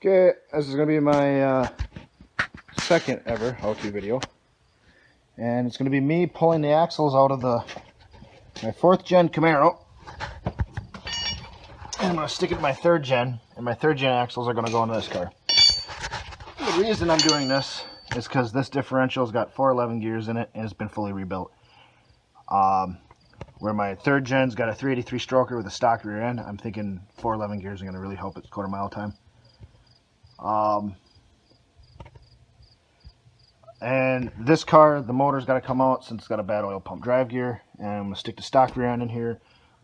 Okay, this is going to be my second ever how-to video. And it's going to be me pulling the axles out of my 4th gen Camaro. And I'm going to stick it in my 3rd gen, and my 3rd gen axles are going to go into this car. The reason I'm doing this is because this differential's got 411 gears in it, and it's been fully rebuilt. Where my 3rd gen's got a 383 stroker with a stock rear end, I'm thinking 411 gears are going to really help its quarter-mile time. And this car, the motor's got to come out since it's got a bad oil pump drive gear, and I'm going to stick the stock rear end in here.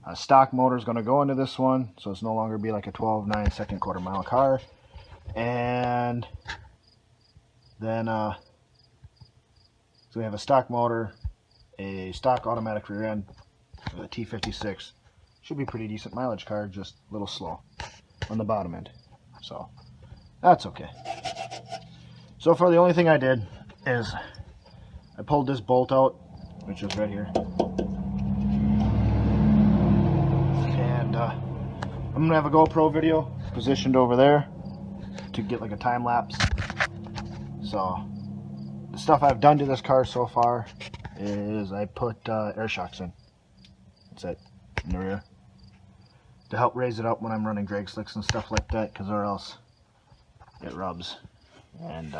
A stock motor is going to go into this one, so it's no longer be like a 12.9 second quarter-mile car. And then so we have a stock motor, a stock automatic rear end, a T56. Should be pretty decent mileage car, just a little slow on the bottom end. So that's okay. So far the only thing I did is I pulled this bolt out, which is right here. And I'm going to have a GoPro video positioned over there to get like a time lapse. So the stuff I've done to this car so far is I put air shocks in. That's it, in the rear, to help raise it up when I'm running drag slicks and stuff like that, because or else it rubs and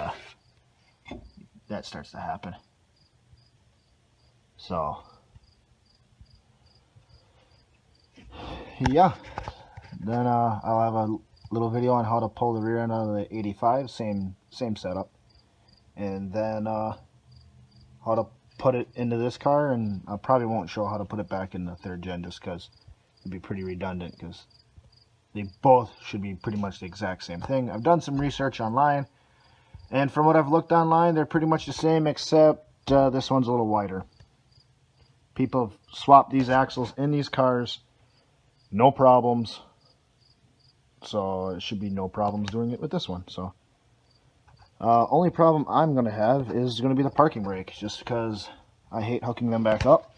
that starts to happen. So yeah, then I'll have a little video on how to pull the rear end out of the 85, same setup, and then how to put it into this car, and I probably won't show how to put it back in the 3rd gen just because it'd be pretty redundant, because they both should be pretty much the exact same thing. I've done some research online, and from what I've looked online, they're pretty much the same, except this one's a little wider. People have swapped these axles in these cars, no problems. So it should be no problems doing it with this one. So only problem I'm going to have is going to be the parking brake, just because I hate hooking them back up.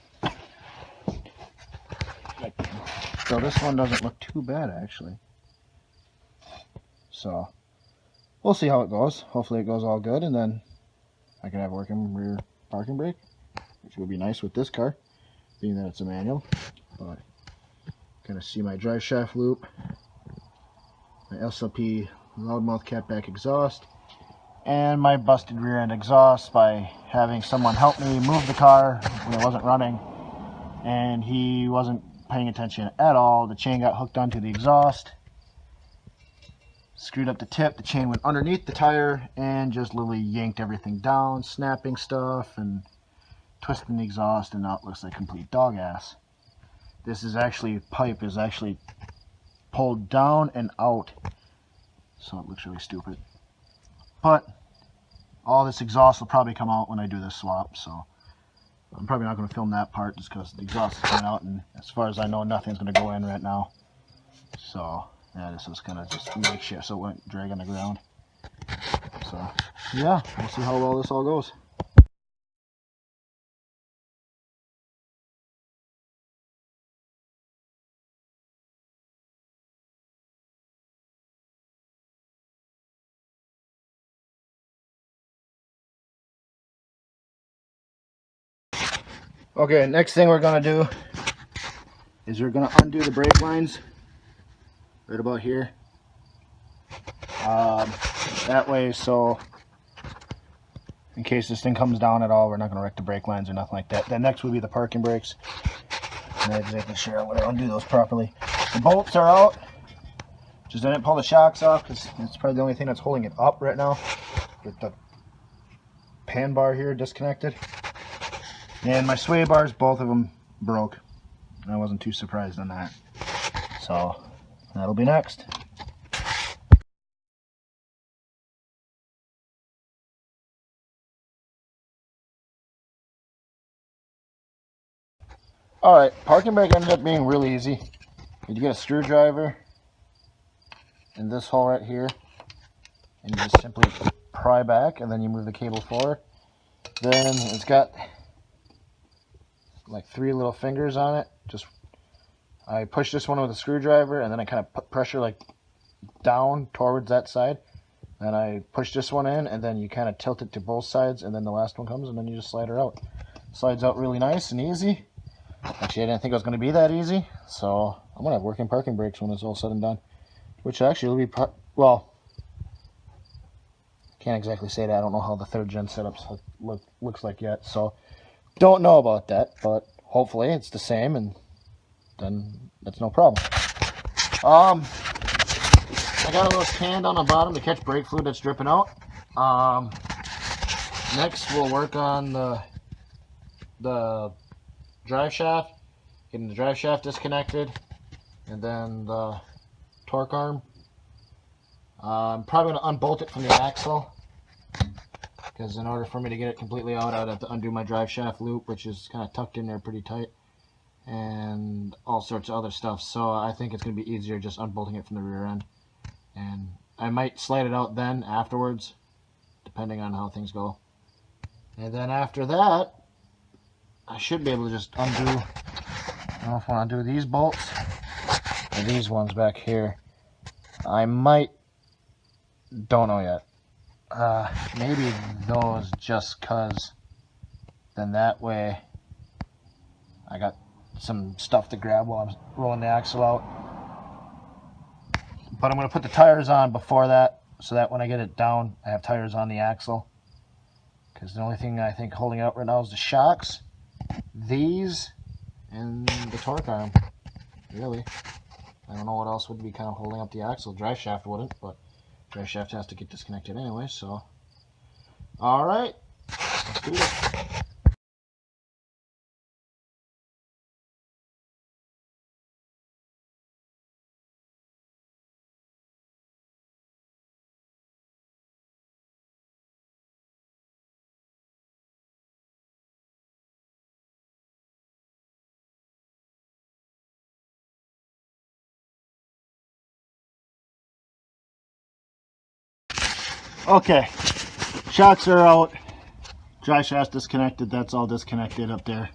So this one doesn't look too bad, actually. So we'll see how it goes. Hopefully it goes all good, and then I can have a working rear parking brake, which would be nice with this car, being that it's a manual. But kind of see my drive shaft loop, my SLP loudmouth catback exhaust, and my busted rear end exhaust by having someone help me move the car when it wasn't running, and he wasn't paying attention at all. The chain got hooked onto the exhaust, screwed up the tip, the chain went underneath the tire and just literally yanked everything down, snapping stuff and twisting the exhaust, and now it looks like complete dog ass. This is actually, pipe is actually pulled down and out, so it looks really stupid. But all this exhaust will probably come out when I do this swap, so I'm probably not going to film that part just because the exhaust is coming out, and as far as I know, nothing's going to go in right now. So yeah, this was kind of just makeshift, so it wouldn't drag on the ground. So yeah, we'll see how well this all goes. Okay, next thing we're going to do is we're going to undo the brake lines right about here. That way, so in case this thing comes down at all, we're not going to wreck the brake lines or nothing like that. Then next will be the parking brakes. And I'm just making sure I'm going to undo those properly. The bolts are out. Just didn't pull the shocks off because it's probably the only thing that's holding it up right now, with the pan bar here disconnected. And my sway bars, both of them broke. I wasn't too surprised on that. So that'll be next. Alright, parking brake ended up being really easy. You get a screwdriver in this hole right here, and you just simply pry back, and then you move the cable forward. Then it's got like 3 little fingers on it. I push this one with a screwdriver, and then I kind of put pressure like down towards that side. And I push this one in, and then you kind of tilt it to both sides, and then the last one comes, and then you just slide her out. Slides out really nice and easy. Actually, I didn't think it was going to be that easy, so I'm going to have working parking brakes when it's all said and done. Which actually will be, well, can't exactly say that. I don't know how the third gen setups looks like yet, so don't know about that, but hopefully it's the same, and then that's no problem. I got a little stand on the bottom to catch brake fluid that's dripping out. Next, we'll work on the drive shaft, getting the drive shaft disconnected, and then the torque arm. I'm probably going to unbolt it from the axle, because in order for me to get it completely out, I'd have to undo my drive shaft loop, which is kind of tucked in there pretty tight, and all sorts of other stuff. So I think it's going to be easier just unbolting it from the rear end. And I might slide it out then afterwards, depending on how things go. And then after that, I should be able to just undo, I don't know if I want to do these bolts or these ones back here. I might, don't know yet. Maybe those, just cause then that way I got some stuff to grab while I'm rolling the axle out. But I'm going to put the tires on before that, so that when I get it down, I have tires on the axle. Because the only thing I think holding out right now is the shocks, these, and the torque arm. Really. I don't know what else would be kind of holding up the axle. Drive shaft wouldn't, but drive shaft has to get disconnected anyway, so. Alright, let's do this. Okay, shocks are out, drive shaft's disconnected, that's all disconnected up there.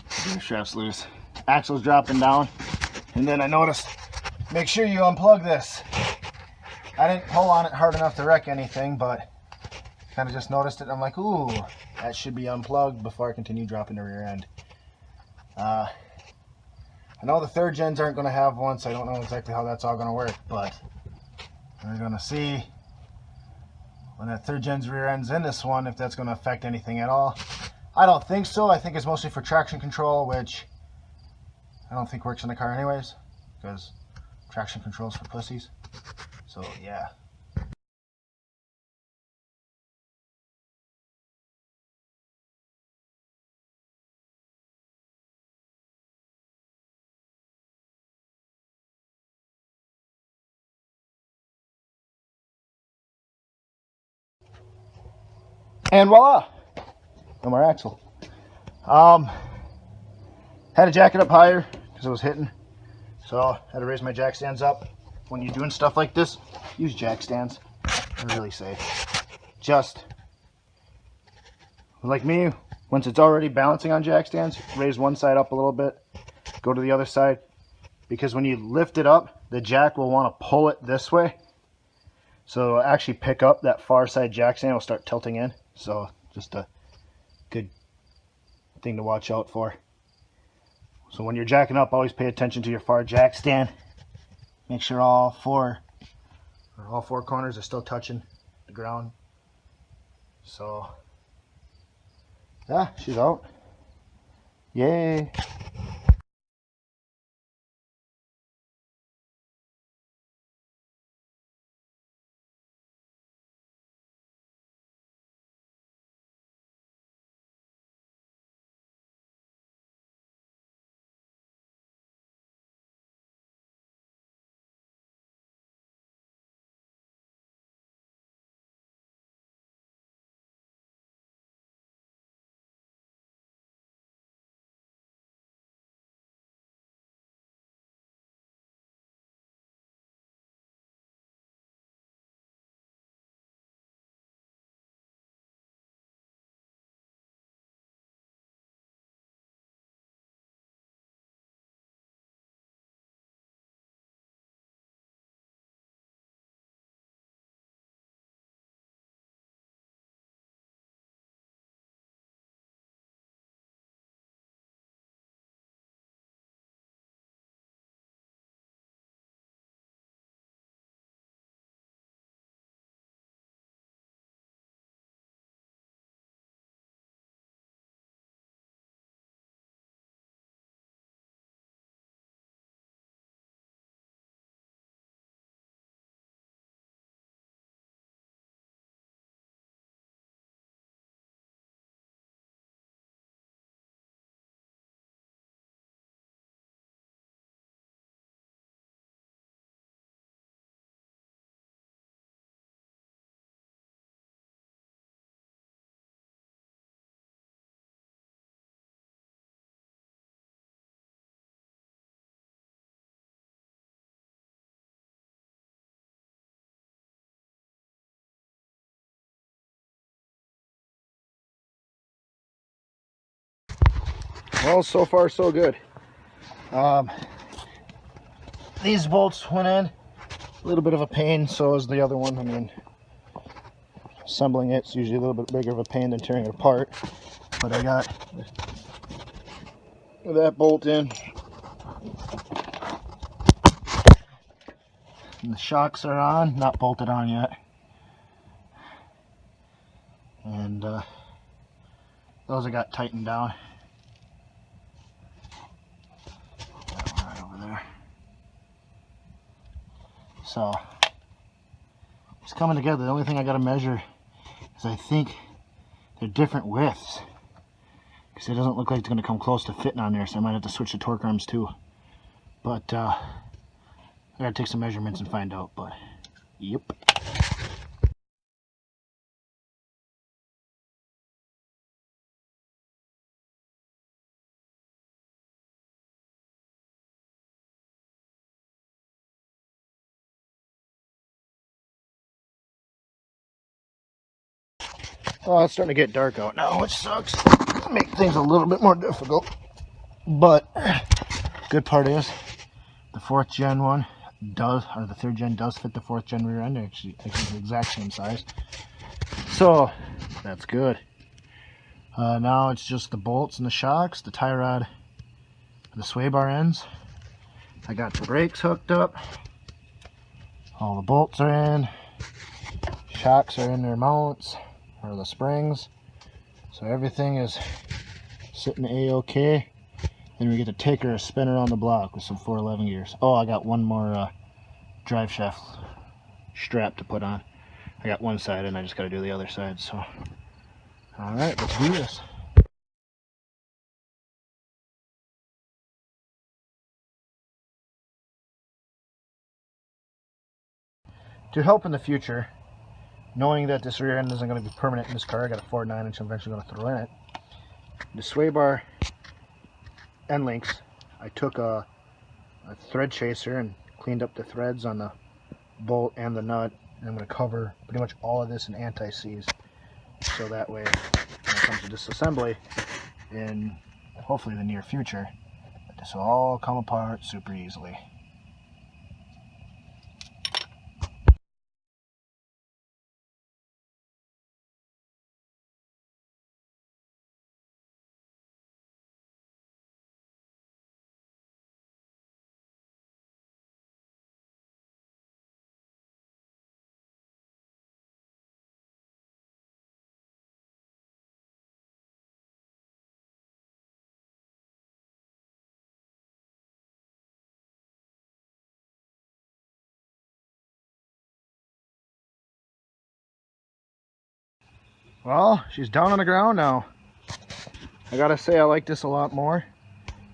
Drive shaft's loose. Axle's dropping down, and then I noticed, make sure you unplug this. I didn't pull on it hard enough to wreck anything, but kind of just noticed it. I'm like, ooh, that should be unplugged before I continue dropping the rear end. I know the third gens aren't going to have one, so I don't know exactly how that's all going to work, but we're going to see when that third gen's rear end's in this one, if that's going to affect anything at all. I don't think so. I think it's mostly for traction control, which I don't think works in the car anyways, because traction control's for pussies. So yeah. And voila, no more axle. Had to jack it up higher because it was hitting, so had to raise my jack stands up. When you're doing stuff like this, use jack stands. They're really safe. Just like me, once it's already balancing on jack stands, raise one side up a little bit, go to the other side, because when you lift it up, the jack will want to pull it this way, so it'll actually pick up that far side jack stand. Will start tilting in. So just a good thing to watch out for. So when you're jacking up, always pay attention to your far jack stand. Make sure all four corners are still touching the ground. So yeah, she's out. Yay. Well, so far so good. These bolts went in. A little bit of a pain, so is the other one. I mean, assembling it's usually a little bit bigger of a pain than tearing it apart. But I got that bolt in. And the shocks are on, not bolted on yet. And those I got tightened down. That one right over there. So it's coming together. The only thing I got to measure is I think they're different widths, because it doesn't look like it's going to come close to fitting on there, so I might have to switch the torque arms too. But I got to take some measurements and find out. But yep. Oh, it's starting to get dark out now, which sucks. Make things a little bit more difficult. But good part is the 4th gen one does, or the 3rd gen does fit the 4th gen rear end. Actually, it's the exact same size. So that's good. Now it's just the bolts and the shocks, the tie rod, the sway bar ends. I got the brakes hooked up. All the bolts are in. Shocks are in their mounts, or the springs. So everything is sitting a-okay. Then we get to take her a spin around the block with some 411 gears. Oh, I got one more drive shaft strap to put on. I got one side and I just got to do the other side. So, all right, let's do this. To help in the future, knowing that this rear end isn't going to be permanent in this car, I got a 4 9-inch I'm eventually going to throw in it. The sway bar end links, I took a thread chaser and cleaned up the threads on the bolt and the nut, and I'm going to cover pretty much all of this in anti-seize, so that way when it comes to disassembly in hopefully the near future, this will all come apart super easily. Well, she's down on the ground now. I gotta say, I like this a lot more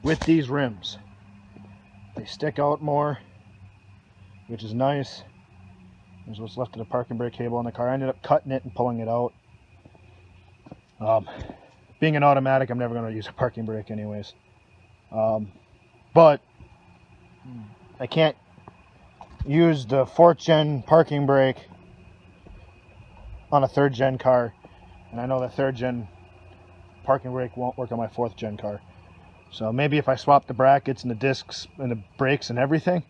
with these rims. They stick out more, which is nice. There's what's left of the parking brake cable on the car. I ended up cutting it and pulling it out. Being an automatic, I'm never going to use a parking brake anyways. But I can't use the 4th gen parking brake on a 3rd gen car. And I know the 3rd gen parking brake won't work on my 4th gen car. So maybe if I swap the brackets and the discs and the brakes and everything,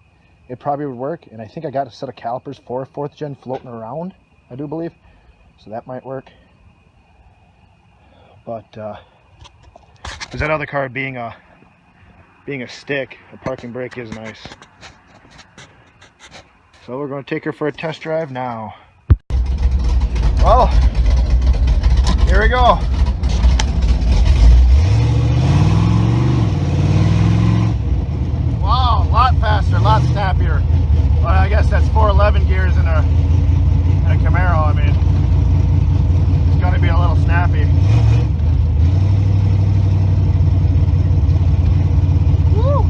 it probably would work. And I think I got a set of calipers for 4th gen floating around, I do believe. So that might work. But because that other car being a stick, a parking brake is nice. So we're going to take her for a test drive now. Well, here we go. Wow, a lot faster, a lot snappier. But I guess that's 411 gears in a Camaro. I mean, it's got to be a little snappy. Woo!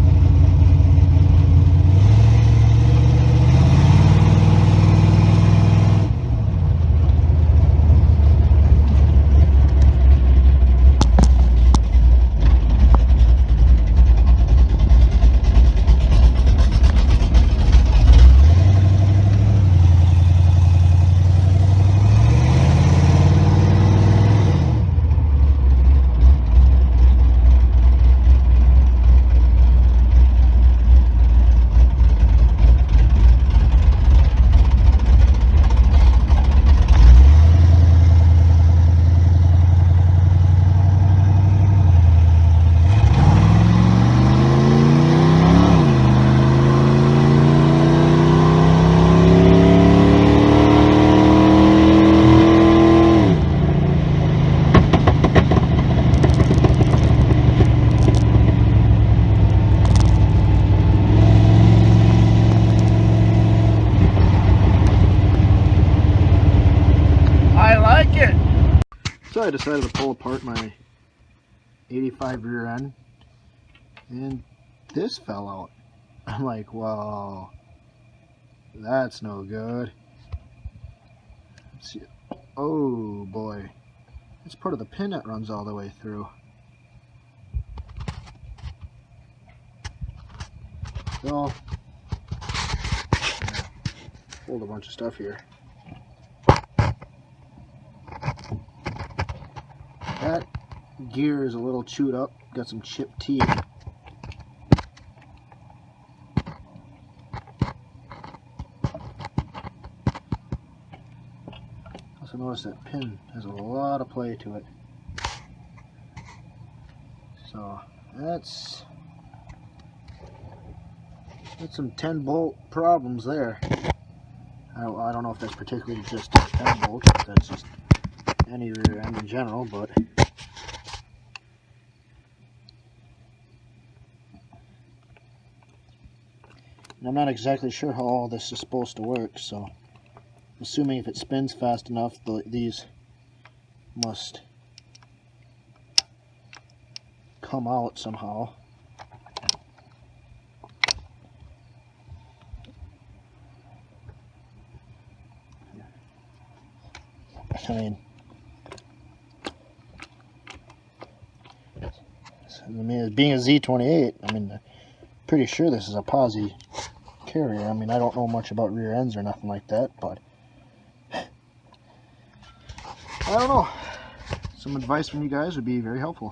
it! So I decided to pull apart my 85 rear end, and this fell out. I'm like, well, that's no good. Let's see. Oh boy, it's part of the pin that runs all the way through. So, hold a bunch of stuff here. That gear is a little chewed up, got some chipped teeth. Also notice that pin has a lot of play to it. So that's some 10 bolt problems there. I don't know if that's particularly just 10 bolts, but that's just any rear end in general, but I'm not exactly sure how all this is supposed to work, so assuming if it spins fast enough, these must come out somehow. I mean, being a Z28, I mean, pretty sure this is a posi carrier. I mean, I don't know much about rear ends or nothing like that, but I don't know. Some advice from you guys would be very helpful.